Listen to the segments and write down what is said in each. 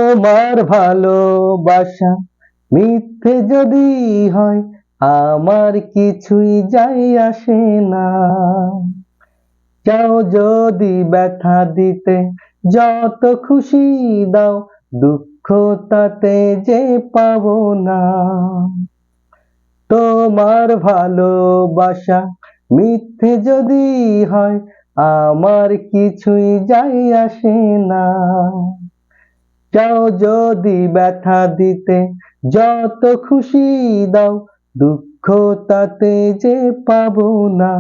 তোমার ভালোবাসা মিথ্যে যদি হয়, আমার কিছুই যায় আসে না। চাও যদি ব্যথা দিতে, যত খুশি দাও, দুঃখ তাতে যে পাবো না। তোমার ভালোবাসা মিথ্যে যদি হয়, আমার কিছুই যায় আসে না। চাও যদি ব্যথা দিতে, যত খুশি দাও, দুঃখ তাতে যে পাবো না।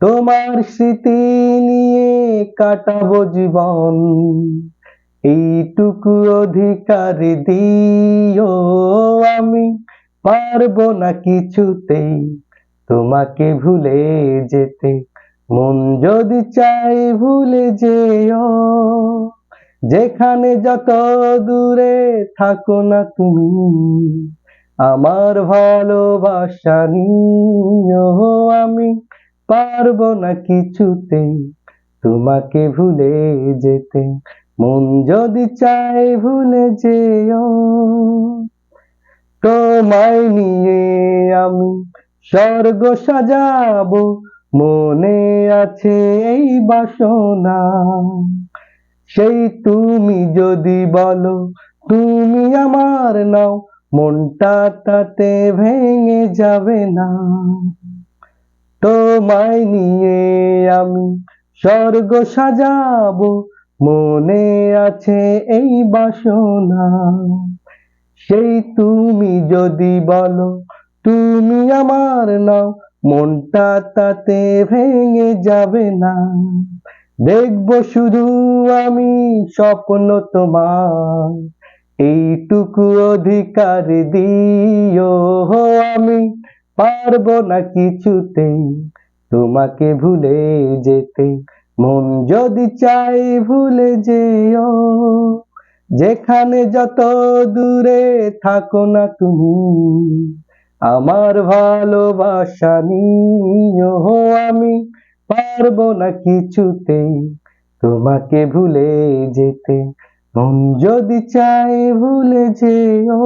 তোমার স্মৃতি নিয়ে কাটাবো জীবন, এইটুকু অধিকার দিও। আমি পারবো না কিছুতেই তোমাকে ভুলে যেতে, মন যদি চায় ভুলে যেও। যেখানে যত দূরে থাকো না তুমি, আমার ভালোবাসা নিও। আমি পারবো না কিছুতেই তোমাকে ভুলে যেতে, মন যদি চায় ভুলে যেও। তোমায় নিয়ে আমি স্বর্গ সাজাবো, মনে আছে এই বাসনা। সেই তুমি যদি বলো তুমি আমার নাও, মনটা তাতে ভেঙে যাবে না। তোমায় নিয়ে আমি স্বর্গ সাজাবো, মনে আছে এই বাসনা। সেই তুমি যদি বলো তুমি আমার নাও, মনটা তাতে ভেঙে যাবে না। দেখবো শুধু আমি স্বপ্ন তোমার, এইটুকু অধিকার দিও। আমি পারবো না কিছুতেই তোমাকে ভুলে যেতে, মন যদি চাই ভুলে যেও। যেখানে যত দূরে থাকো না তুমি, আমার ভালোবাসা নিও। আমি পারবো না কিছুতেই তোমাকে ভুলে যেতে, মন যদি চায় ভুলে যেও।